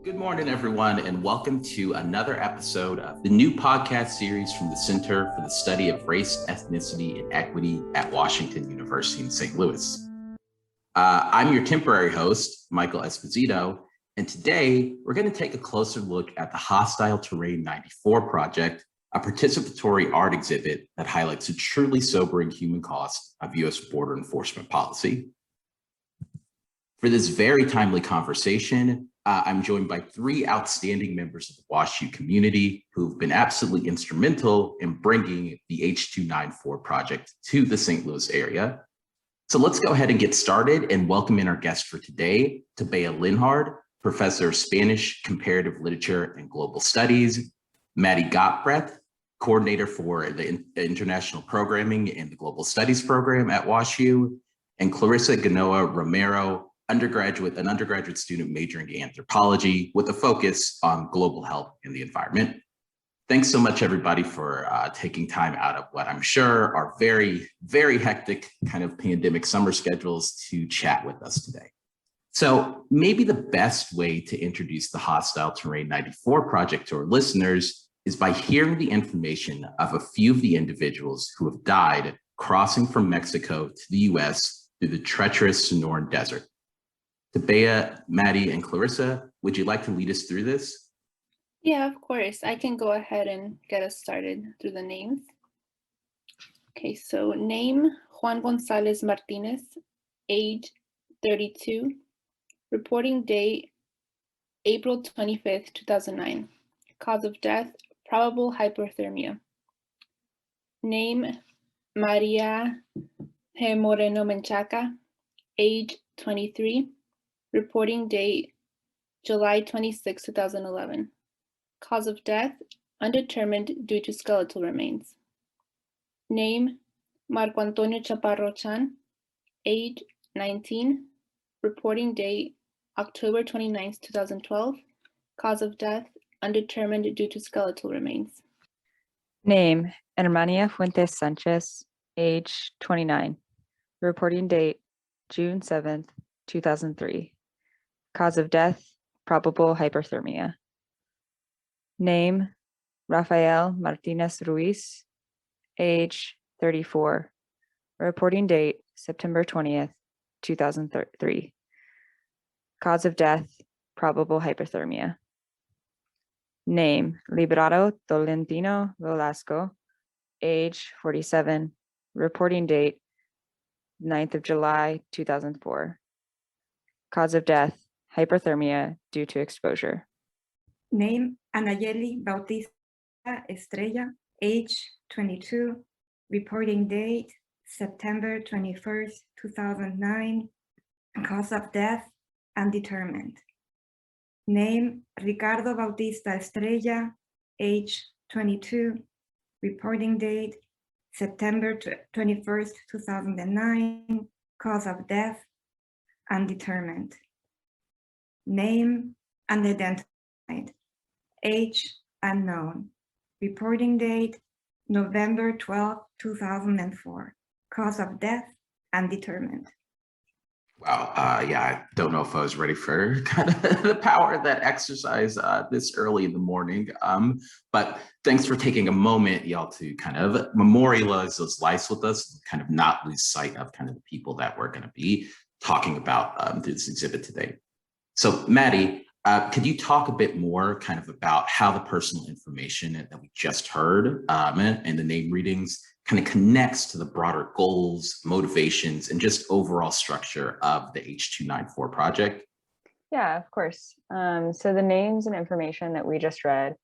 Good morning, everyone, and welcome to another episode of the new podcast series from the Center for the Study of Race, Ethnicity, and Equity at Washington University in St. Louis. I'm your temporary host, Michael Esposito, and today we're going to take a closer look at the Hostile Terrain 94 project, a participatory art exhibit that highlights the truly sobering human cost of U.S. border enforcement policy. For this very timely conversation, I'm joined by three outstanding members of the WashU community who've been absolutely instrumental in bringing the H294 project to the St. Louis area. So let's go ahead and get started and welcome in our guest for today, Tabea Linhard, Professor of Spanish, Comparative Literature and Global Studies, Mattie Gottbrath, Coordinator for the International Programming and the Global Studies Program at WashU, and Clarissa Gaona Romero, an undergraduate student majoring in anthropology with a focus on global health and the environment. Thanks so much, everybody, for taking time out of what I'm sure are very, very hectic kind of pandemic summer schedules to chat with us today. So maybe the best way to introduce the Hostile Terrain 94 project to our listeners is by hearing the information of a few of the individuals who have died crossing from Mexico to the US through the treacherous Sonoran Desert. Tabea, Mattie, and Clarissa, would you like to lead us through this? Yeah, of course. I can go ahead and get us started through the names. Okay, so name, Juan Gonzalez Martinez, age 32, reporting date, April 25th, 2009. Cause of death, probable hypothermia. Name, Maria G. Moreno Menchaca, age 23, reporting date, July 26, 2011. Cause of death, undetermined due to skeletal remains. Name, Marco Antonio Chaparro Chan, age 19, reporting date, October 29, 2012. Cause of death, undetermined due to skeletal remains. Name, Hermania Fuentes Sanchez, age 29, reporting date, June 7th, 2003. Cause of death, probable hyperthermia. Name, Rafael Martinez Ruiz, age 34, reporting date, September 20th, 2003. Cause of death, probable hyperthermia. Name, Librado Tolentino Velasco, age 47, reporting date, 9th of July, 2004. Cause of death, hyperthermia due to exposure. Name, Anayeli Bautista Estrella, age 22, reporting date, September 21st, 2009, cause of death, undetermined. Name, Ricardo Bautista Estrella, age 22, reporting date, September 21st, 2009, cause of death, undetermined. Name, unidentified. Age, unknown. Reporting date, November 12, 2004. Cause of death, undetermined. Wow, yeah, I don't know if I was ready for kind of the power of that exercise this early in the morning, but thanks for taking a moment, y'all, to kind of memorialize those lives with us, kind of not lose sight of kind of the people that we're going to be talking about this exhibit today. So Mattie, could you talk a bit more kind of about how the personal information that we just heard and the name readings kind of connects to the broader goals, motivations, and just overall structure of the H294 project? Yeah, of course. So the names and information that we just read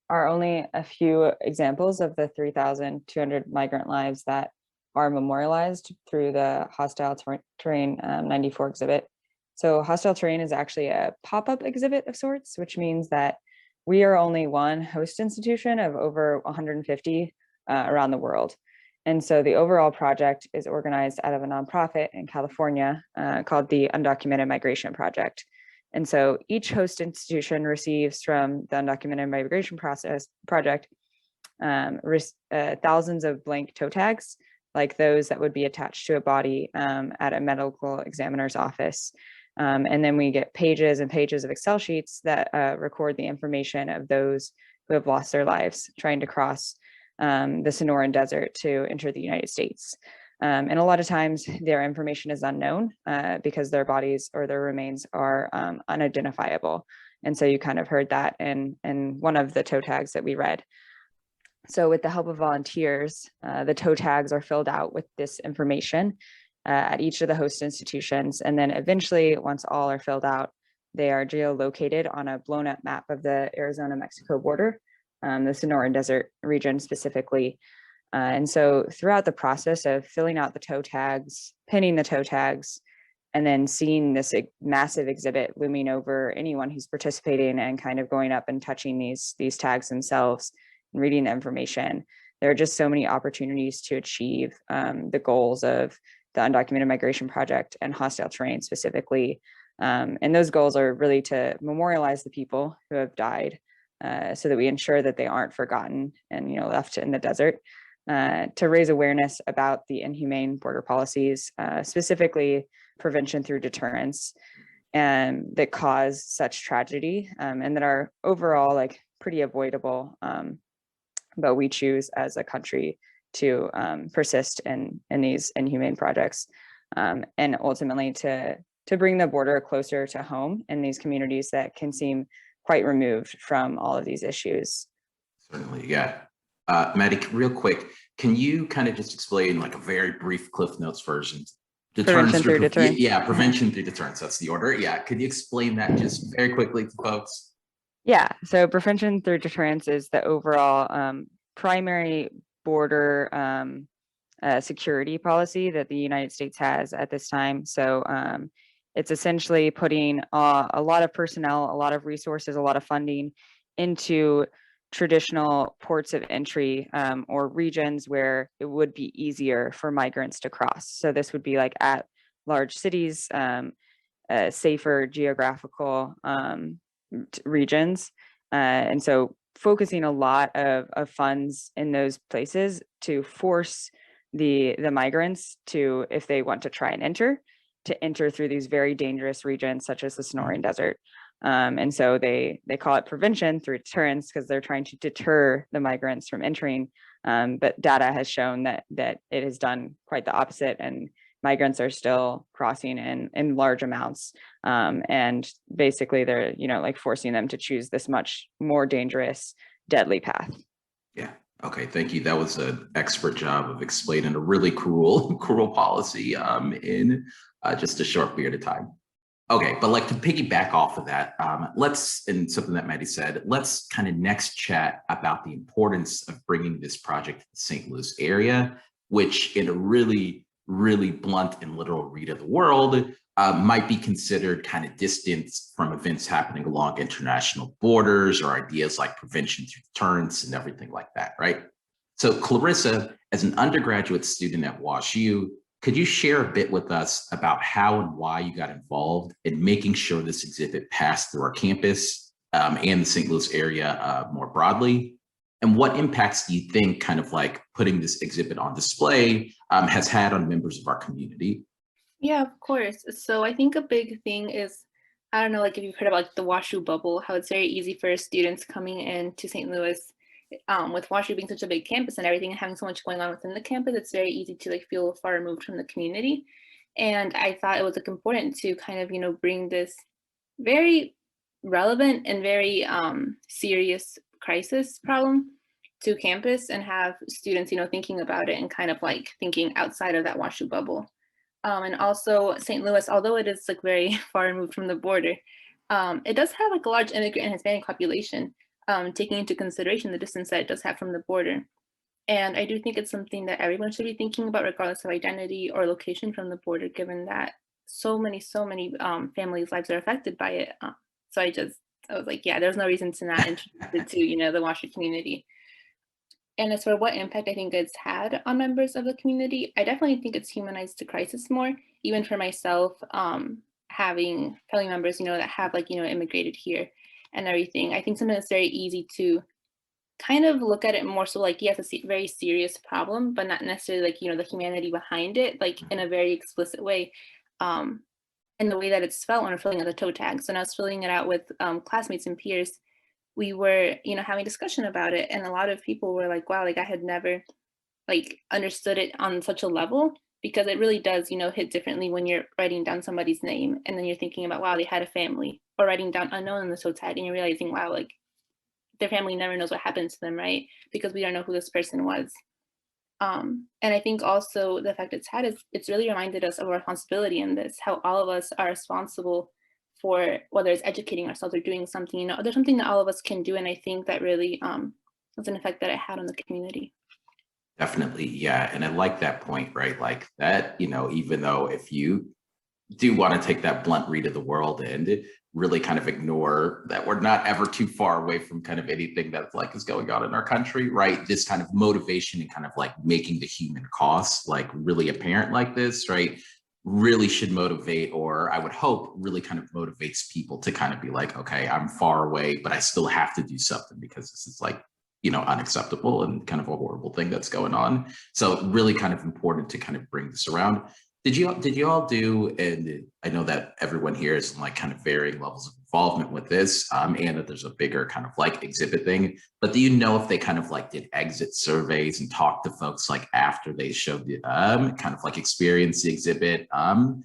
are only a few examples of the 3,200 migrant lives that are memorialized through the Hostile Terrain 94 exhibit. So Hostile Terrain is actually a pop-up exhibit of sorts, which means that we are only one host institution of over 150 around the world. And so the overall project is organized out of a nonprofit in California called the Undocumented Migration Project. And so each host institution receives from the Undocumented Migration Project thousands of blank toe tags, like those that would be attached to a body at a medical examiner's office. And then we get pages and pages of Excel sheets that record the information of those who have lost their lives trying to cross the Sonoran Desert to enter the United States. And a lot of times their information is unknown because their bodies or their remains are unidentifiable. And so you kind of heard that in one of the toe tags that we read. So with the help of volunteers, the toe tags are filled out with this information at each of the host institutions. And then eventually, once all are filled out, they are geolocated on a blown up map of the Arizona-Mexico border, the Sonoran Desert region specifically. And so throughout the process of filling out the toe tags, pinning the toe tags, and then seeing this massive exhibit looming over anyone who's participating and kind of going up and touching these tags themselves and reading the information, there are just so many opportunities to achieve the goals of the Undocumented Migration Project and Hostile Terrain specifically. And those goals are really to memorialize the people who have died so that we ensure that they aren't forgotten and left in the desert, to raise awareness about the inhumane border policies, specifically prevention through deterrence, and that cause such tragedy and that are overall pretty avoidable, but we choose as a country to persist in these inhumane projects, and ultimately to bring the border closer to home in these communities that can seem quite removed from all of these issues. Certainly, yeah. Mattie, real quick, can you kind of just explain a very brief Cliff Notes version? Prevention through deterrence. Yeah, prevention through deterrence. That's the order. Yeah, could you explain that just very quickly to folks? Yeah, so prevention through deterrence is the overall primary border security policy that the United States has at this time. So it's essentially putting a lot of personnel, a lot of resources, a lot of funding into traditional ports of entry or regions where it would be easier for migrants to cross. So this would be at large cities, safer geographical regions. And so focusing a lot of funds in those places to force the migrants to, if they want to try and enter through these very dangerous regions such as the Sonoran Desert. And so they call it prevention through deterrence because they're trying to deter the migrants from entering. But data has shown that it has done quite the opposite, and migrants are still crossing in large amounts. And basically they're, forcing them to choose this much more dangerous, deadly path. Yeah. Okay. Thank you. That was an expert job of explaining a really cruel policy in just a short period of time. Okay, but to piggyback off of that, and something that Mattie said, let's kind of next chat about the importance of bringing this project to the St. Louis area, which in a really, really blunt and literal read of the world might be considered kind of distant from events happening along international borders or ideas like prevention through deterrence and everything like that, right? So Clarissa, as an undergraduate student at WashU, could you share a bit with us about how and why you got involved in making sure this exhibit passed through our campus and the St. Louis area more broadly? And what impacts do you think kind of putting this exhibit on display has had on members of our community? Yeah, of course. So I think a big thing is, I don't know, if you've heard about the WashU bubble, how it's very easy for students coming into St. Louis, with WashU being such a big campus and everything and having so much going on within the campus, it's very easy to feel far removed from the community. And I thought it was important to kind of, bring this very relevant and very serious crisis problem to campus and have students, thinking about it and kind of thinking outside of that WashU bubble. And also St. Louis, although it is very far removed from the border, it does have a large immigrant and Hispanic population, taking into consideration the distance that it does have from the border. And I do think it's something that everyone should be thinking about regardless of identity or location from the border, given that so many families' lives are affected by it. So I was yeah, there's no reason to not introduce it to, the WashU community. And as for what impact I think it's had on members of the community, I definitely think it's humanized the crisis more, even for myself, having family members, that have immigrated here and everything. I think sometimes it's very easy to kind of look at it more so yes, it's a very serious problem, but not necessarily the humanity behind it, in a very explicit way. and the way that it's spelled when we're filling out the toe tags. And I was filling it out with classmates and peers. We were, having discussion about it, and a lot of people were like, wow, like I had never understood it on such a level, because it really does, hit differently when you're writing down somebody's name and then you're thinking about, wow, they had a family, or writing down unknown in the toe tag and you're realizing, wow, like their family never knows what happened to them, right? Because we don't know who this person was. And I think also the fact it's really reminded us of our responsibility in this, how all of us are responsible for whether it's educating ourselves or doing something, there's something that all of us can do. And I think that really was an effect that it had on the community. Definitely, yeah. And I like that point, right? Like that, even though if you do want to take that blunt read of the world and really kind of ignore that we're not ever too far away from kind of anything that's is going on in our country, right? This kind of motivation and kind of making the human cost really apparent like this, right? Really should motivate, or I would hope really kind of motivates people to kind of be like, okay, I'm far away, but I still have to do something because this is unacceptable and kind of a horrible thing that's going on. So really kind of important to kind of bring this around. Did you all do, and I know that everyone here is in kind of varying levels of involvement with this, and that there's a bigger kind of exhibit thing, but do you know if they kind of did exit surveys and talked to folks after they showed the kind of experience the exhibit and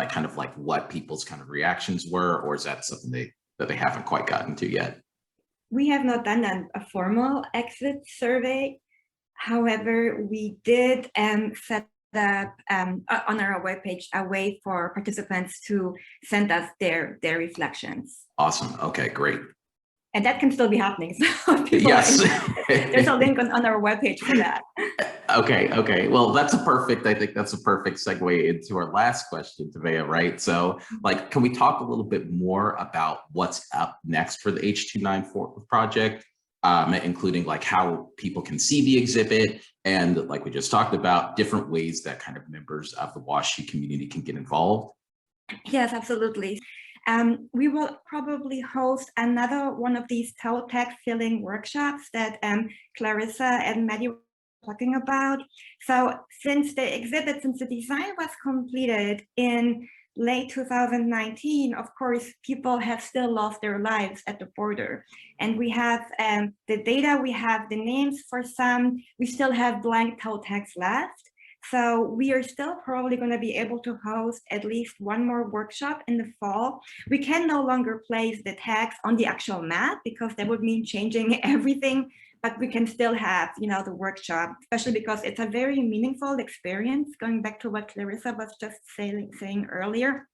kind of what people's kind of reactions were, or is that something that they haven't quite gotten to yet? We have not done a formal exit survey. However, we did set up on our webpage a way for participants to send us their reflections. Awesome. Okay, great. And that can still be happening. So yes. There's a link on our webpage for that. Okay. Well, I think that's a perfect segue into our last question, Tabea, right? So can we talk a little bit more about what's up next for the H294 project, including how people can see the exhibit, and we just talked about, different ways that kind of members of the WashU community can get involved? Yes, absolutely. We will probably host another one of these toe tag filling workshops that Clarissa and Mattie were talking about. So since the design was completed in late 2019, of course, people have still lost their lives at the border. And we have the data, we have the names for some, we still have blank toe tags left. So we are still probably going to be able to host at least one more workshop in the fall. We can no longer place the tags on the actual map because that would mean changing everything, but we can still have, the workshop, especially because it's a very meaningful experience, going back to what Clarissa was just saying earlier.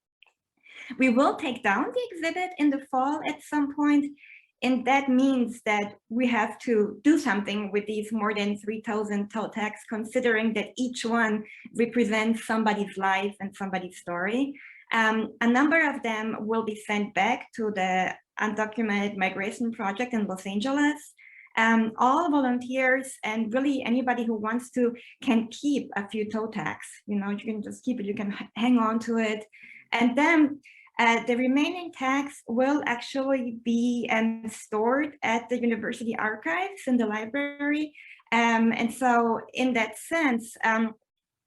We will take down the exhibit in the fall at some point. And that means that we have to do something with these more than 3,000 toe tags, considering that each one represents somebody's life and somebody's story. A number of them will be sent back to the Undocumented Migration Project in Los Angeles. All volunteers and really anybody who wants to can keep a few toe tags. You can just keep it, you can hang on to it. And then the remaining tags will actually be stored at the university archives in the library. And so in that sense,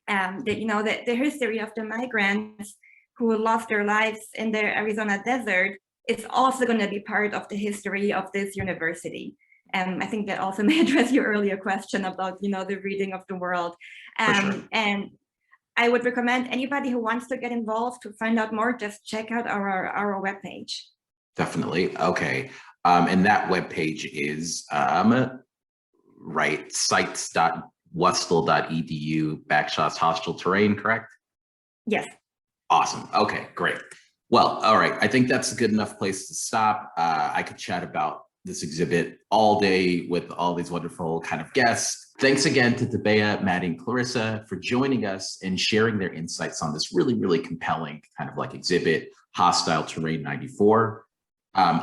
the history of the migrants who lost their lives in the Arizona desert is also going to be part of the history of this university. I think that also may address your earlier question about, the reading of the world. Sure. And I would recommend anybody who wants to get involved to find out more, just check out our webpage. Definitely. Okay. And that webpage is right, sites.westl.edu/hostile terrain, correct? Yes. Awesome. Okay, great. Well, all right. I think that's a good enough place to stop. I could chat about this exhibit all day with all these wonderful kind of guests. Thanks again to Tabea, Mattie, and Clarissa for joining us and sharing their insights on this really, really compelling kind of exhibit, Hostile Terrain 94.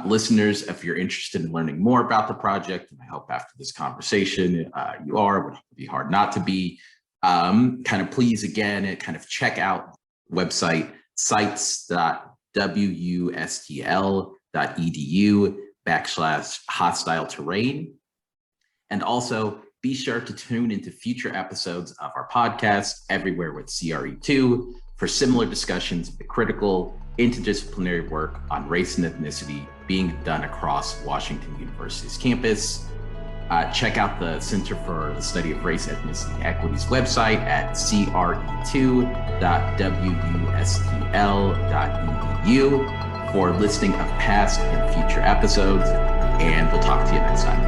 Listeners, if you're interested in learning more about the project, and I hope after this conversation you are, it would be hard not to be, kind of please again, kind of check out website sites.wustl.edu/hostile terrain. And also be sure to tune into future episodes of our podcast, Everywhere with CRE2, for similar discussions of the critical, interdisciplinary work on race and ethnicity being done across Washington University's campus. Check out the Center for the Study of Race, Ethnicity, and Equity's website at cre2.wustl.edu for listing of past and future episodes, and we'll talk to you next time.